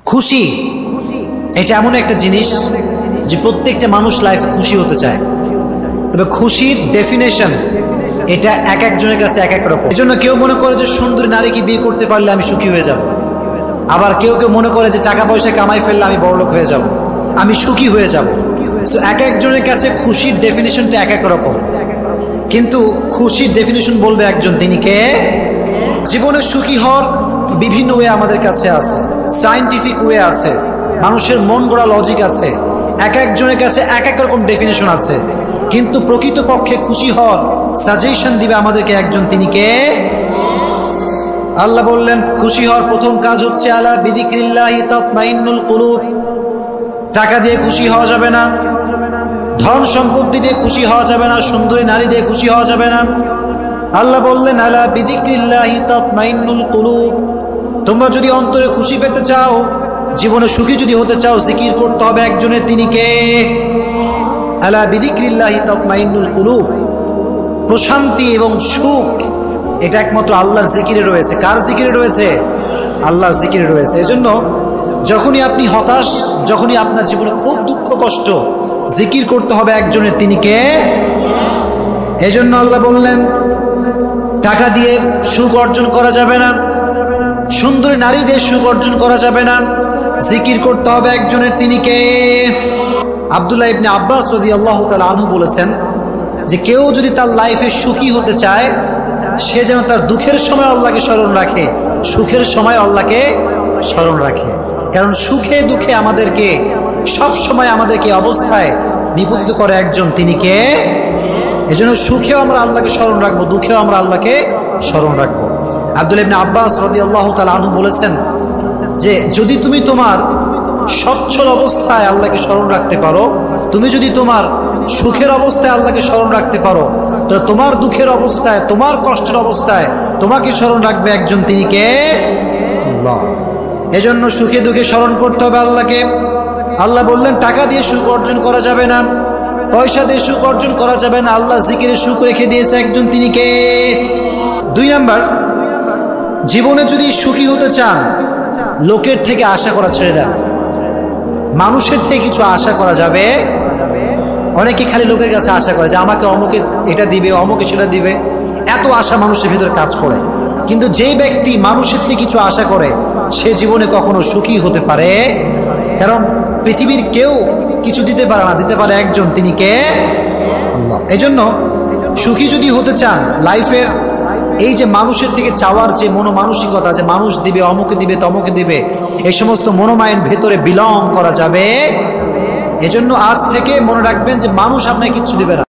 খুশি এটা এমন একটা জিনিস যে প্রত্যেকটা মানুষ লাইফে খুশি হতে চায়, তবে খুশির ডেফিনেশন এটা এক একজনের কাছে এক এক রকম। এজন্য কেউ মনে করে যে সুন্দরী নারীকে বিয়ে করতে পারলে আমি সুখী হয়ে যাব, আবার কেউ কেউ মনে করে যে টাকা পয়সা কামাই ফেললে আমি বড়লোক হয়ে যাব, আমি সুখী হয়ে যাব। সো এক একজনের কাছে খুশির ডেফিনেশনটা এক এক রকম, কিন্তু খুশির ডেফিনেশন বলবে একজন, তিনি কে? জীবনে সুখী হওয়ার বিভিন্ন ওয়ে আমাদের কাছে আছে, সায়েন্টিফিক ওয়ে আছে, মানুষের মন গড়া লজিক আছে, এক একজনের কাছে এক এক রকম ডেফিনেশন আছে। কিন্তু প্রকৃতপক্ষে খুশি হওয়ার সাজেশন দিবে আমাদেরকে একজন, তিনি কে? আল্লাহ বললেন খুশি হওয়ার প্রথম কাজ হচ্ছে আলা বিযিকরিল্লাহি তাতমাইন্নুল কুলুব। টাকা দিয়ে খুশি হওয়া যাবে না, ধন সম্পত্তি দিয়ে খুশি হওয়া যাবে না, সুন্দরী নারী দিয়ে খুশি হওয়া যাবে না। আল্লাহ বললেন আলা বিযিকরিল্লাহি তাতমাইন্নুল কুলুব। তোমরা যদি অন্তরে খুশি পেতে চাও, জীবনে সুখী যদি হতে চাও, জিকির করতে হবে একজনের, তিনি কে? আলা বিযিকরিল্লাহি তাতমাইন্নুল কুলুব। প্রশান্তি এবং সুখ এটা একমাত্র আল্লাহর জিকিরে রয়েছে। কার জিকিরে রয়েছে? আল্লাহর জিকিরে রয়েছে। এজন্য যখনই আপনি হতাশ, যখনই আপনার জীবনে খুব দুঃখ কষ্ট, জিকির করতে হবে একজনের, তিনি কে? এজন্য আল্লাহ বললেন টাকা দিয়ে সুখ অর্জন করা যাবে না, সুন্দরী নারী দিয়ে সুখ অর্জন করা যাবে না, জিকির করতে হবে একজনের, তিনি কে? আব্দুল্লাহ ইবনে আব্বাস রাদিয়াল্লাহু তাআলা আনহু বলেছেন যে কেউ যদি তার লাইফে সুখী হতে চায়, সে যেন তার দুঃখের সময় আল্লাহকে স্মরণ রাখে, সুখের সময় আল্লাহকে স্মরণ রাখে। কারণ সুখে দুঃখে আমাদেরকে সব সময় আমাদেরকে অবস্থায় নিপতিত করে একজন, তিনি কে? এজন্য সুখেও আমরা আল্লাহকে স্মরণ রাখবো, দুঃখেও আমরা আল্লাহকে স্মরণ রাখবো। আব্দুল্লাহ ইবনে আব্বাস রাদিয়াল্লাহু তাআলা আনহু বলেছেন যে যদি তুমি তোমার সচ্ছল অবস্থায় আল্লাহকে স্মরণ রাখতে পারো, তুমি যদি তোমার সুখের অবস্থায় আল্লাহকে স্মরণ রাখতে পারো, তাহলে তোমার দুঃখের অবস্থায়, তোমার কষ্টের অবস্থায় তোমাকে স্মরণ রাখবে একজন, তিনি কে? আল্লাহ। এজন্য সুখে দুঃখে স্মরণ করতে হবে আল্লাহকে। আল্লাহ বললেন টাকা দিয়ে সুখ অর্জন করা যাবে না, পয়সা দিয়ে সুখ অর্জন করা যাবে না, আল্লাহ জিকিরে সুখ রেখে দিয়েছে একজন, তিনি কে? 2 নাম্বার, জীবনে যদি সুখী হতে চান, লোকের থেকে আশা করা ছেড়ে দেন। মানুষের থেকে কিছু আশা করা যাবে। অনেকে খালি লোকের কাছে আশা করে যে আমাকে অমুকে এটা দিবে, অমুকে সেটা দিবে, এত আশা মানুষের ভিতরে কাজ করে। কিন্তু যেই ব্যক্তি মানুষের থেকে কিছু আশা করে, সে জীবনে কখনো সুখী হতে পারে। কারণ পৃথিবীর কেউ কিছু দিতে পারে না, দিতে পারে একজন, তিনি কে? আল্লাহ। এজন্য সুখী যদি হতে চান লাইফের, এই যে মানুষের থেকে চাওয়ার যে মনোমানসিকতা, যে মানুষ দিবে, অমুকে দিবে, তমুকে দিবে, এই সমস্ত মনোমাইন্ড ভেতরে বিলং করা যাবে। এজন্য আজ থেকে মনে রাখবেন যে মানুষ আপনাকে কিচ্ছু দিবে না।